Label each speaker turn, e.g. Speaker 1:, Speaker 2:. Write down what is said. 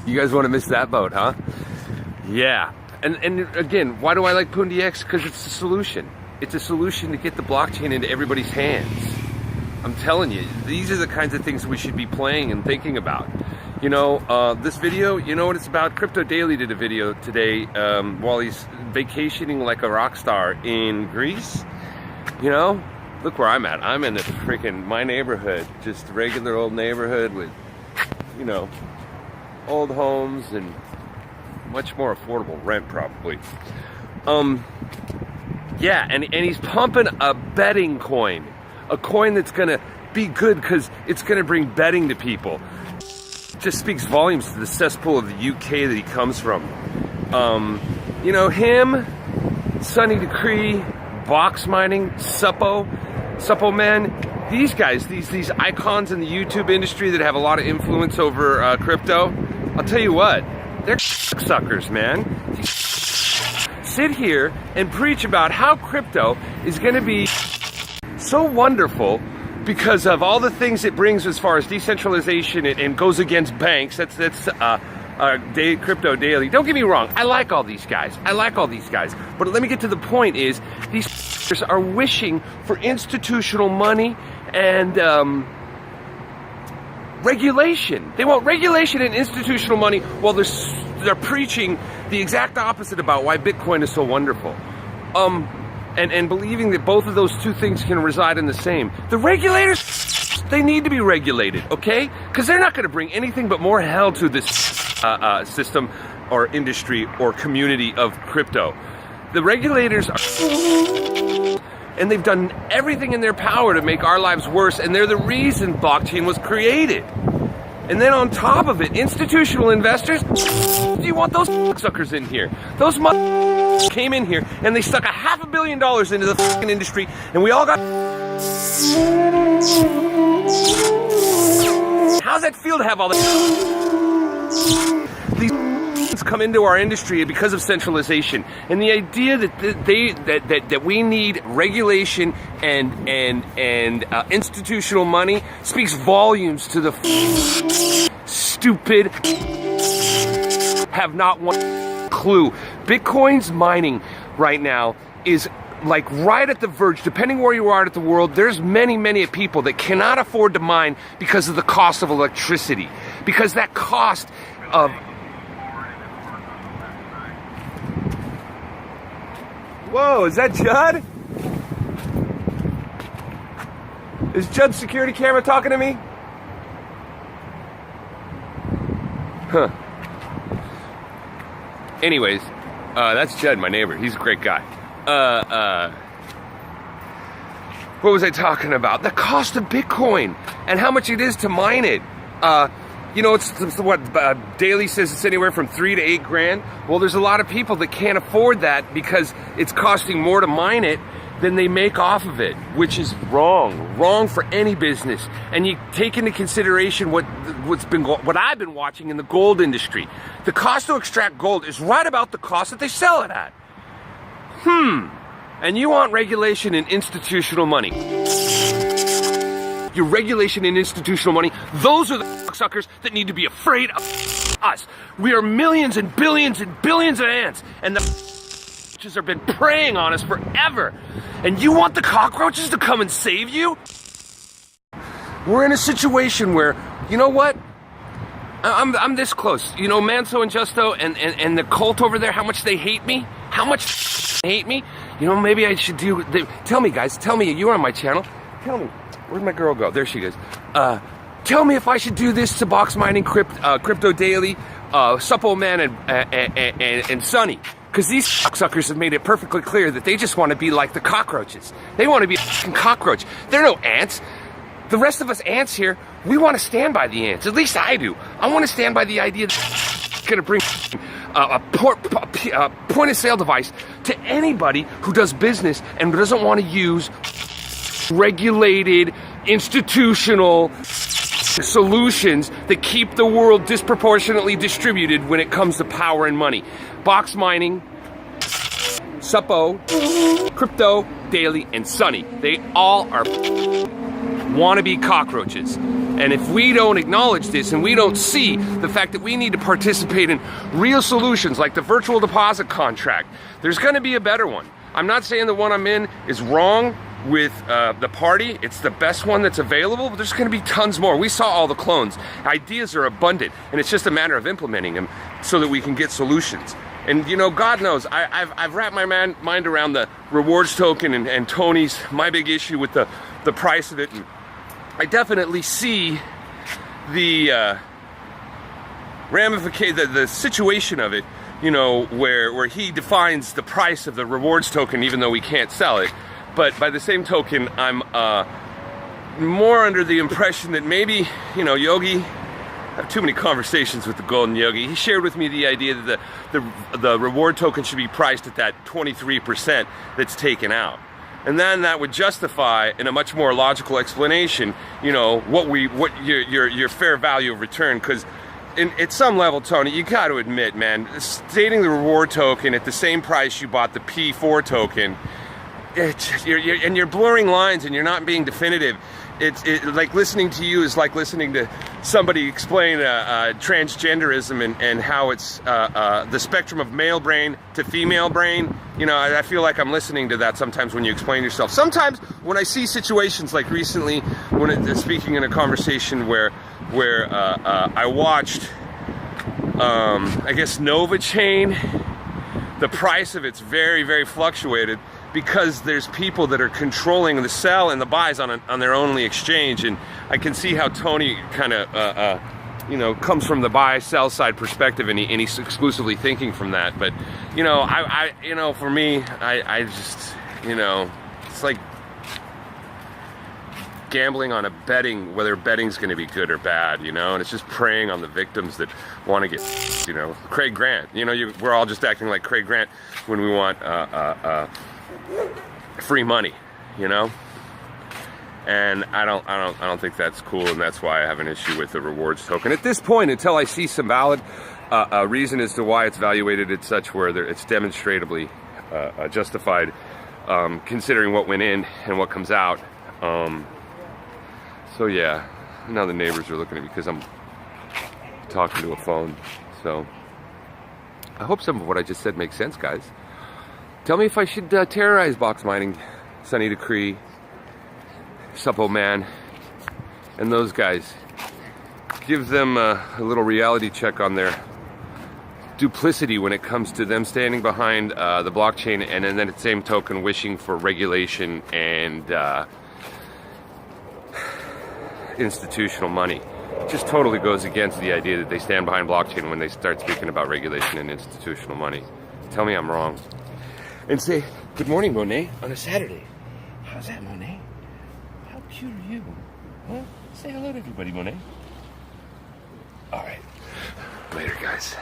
Speaker 1: You guys want to miss that boat, huh? Yeah. And again, why do I like Pundi X? Because it's a solution. It's a solution to get the blockchain into everybody's hands. I'm telling you, these are the kinds of things we should be playing and thinking about. You know, this video, you know what it's about? Crypto Daily did a video today while he's vacationing like a rock star in Greece. You know, look where I'm at. I'm in my neighborhood, just a regular old neighborhood with, you know, old homes and much more affordable rent probably. Yeah, and he's pumping a betting coin. A coin that's gonna be good because it's gonna bring betting to people. Just speaks volumes to the cesspool of the UK that he comes from. You know, him, Sunny Decree, Box Mining, Suppo Man, these guys, these icons in the YouTube industry that have a lot of influence over crypto, I'll tell you what, they're suckers, man. Sit here and preach about how crypto is gonna be so wonderful because of all the things it brings as far as decentralization and goes against banks. That's Crypto Daily. Don't get me wrong, I like all these guys. But let me get to the point is, these are wishing for institutional money and regulation. They want regulation and institutional money while they're preaching the exact opposite about why Bitcoin is so wonderful. And believing that both of those two things can reside in the same. The regulators, they need to be regulated, okay? Because they're not going to bring anything but more hell to this system or industry or community of crypto. The regulators are, and they've done everything in their power to make our lives worse, and they're the reason blockchain was created. And then on top of it, institutional investors, do you want those suckers in here? Those came in here and they stuck $500 million into the fucking industry, and we all got. How's that feel to have all that? These come into our industry because of centralization, and the idea that we need regulation and institutional money speaks volumes to the stupid have not one clue. Bitcoin's mining right now is like right at the verge. Depending where you are at the world, there's many people that cannot afford to mine because of the cost of electricity, because that cost of Whoa, is that Judd? Is Judd's security camera talking to me? Huh. Anyways, that's Judd, my neighbor. He's a great guy. What was I talking about? The cost of Bitcoin and how much it is to mine it. You know, it's what Daily says it's anywhere from $3,000 to $8,000. Well, there's a lot of people that can't afford that because it's costing more to mine it than they make off of it, which is wrong for any business. And you take into consideration what I've been watching in the gold industry. The cost to extract gold is right about the cost that they sell it at. And you want regulation and institutional money. Your regulation and institutional money, those are the suckers that need to be afraid of us. We are millions and billions and billions of ants, and the cockroaches have been preying on us forever. And you want the cockroaches to come and save you? We're in a situation where, you know what? I'm this close. You know, Manso and Justo and the cult over there, how much they hate me? How much they hate me? You know, maybe I should do... Tell me, guys. Tell me. You're on my channel. Tell me. Where'd my girl go? There she goes. Tell me if I should do this to Box Mining, Crypto Daily, Suppo Man, and Sunny. Because these suckers have made it perfectly clear that they just want to be like the cockroaches. They want to be a fucking cockroach. They're no ants. The rest of us ants here, we want to stand by the ants. At least I do. I want to stand by the idea that it's going to bring a point-of-sale device to anybody who does business and doesn't want to use regulated, institutional solutions that keep the world disproportionately distributed when it comes to power and money. Box Mining, Suppo, Crypto Daily, and Sunny. They all are wannabe cockroaches. And if we don't acknowledge this and we don't see the fact that we need to participate in real solutions like the virtual deposit contract, there's going to be a better one. I'm not saying the one I'm in is wrong with the party. It's the best one that's available, but there's going to be tons more. We saw all the clones. Ideas are abundant, and it's just a matter of implementing them so that we can get solutions. And you know, God knows, I've wrapped my mind around the rewards token and Tony's, my big issue with the price of it. And I definitely see the ramification, the situation of it, you know, where he defines the price of the rewards token even though we can't sell it. But by the same token, I'm more under the impression that maybe, you know, Yogi, I have too many conversations with the Golden Yogi. He shared with me the idea that the reward token should be priced at that 23% that's taken out. And then that would justify, in a much more logical explanation, you know, what your fair value of return. Because at some level, Tony, you got to admit, man, stating the reward token at the same price you bought the P4 token, and you're blurring lines and you're not being definitive. Like listening to you is like listening to somebody explain transgenderism and how it's the spectrum of male brain to female brain. You know, I feel like I'm listening to that sometimes when you explain yourself. Sometimes when I see situations like recently, when speaking in a conversation where I watched, I guess Nova Chain, the price of it's very, very fluctuated, because there's people that are controlling the sell and the buys on their only exchange. And I can see how Tony kind of you know, comes from the buy sell side perspective, and he's exclusively thinking from that. But you know, I you know, for me, I just, you know, it's like gambling on whether betting's going to be good or bad, you know. And it's just preying on the victims that want to get, you know, Craig Grant. You know, we're all just acting like Craig Grant when we want free money, you know. And I don't think that's cool, and that's why I have an issue with the rewards token at this point, until I see some valid reason as to why it's valuated at such where it's demonstrably justified, considering what went in and what comes out. So yeah, now the neighbors are looking at me because I'm talking to a phone. So I hope some of what I just said makes sense, guys. Tell me if I should terrorize box mining, Sunny Decree, Suppo Man, and those guys. Give them a little reality check on their duplicity when it comes to them standing behind the blockchain, and then at the same token wishing for regulation and institutional money. It just totally goes against the idea that they stand behind blockchain when they start speaking about regulation and institutional money. Tell me I'm wrong. And say, good morning, Monet, on a Saturday. How's that, Monet? How cute are you? Huh? Say hello to everybody, Monet. All right. Later, guys.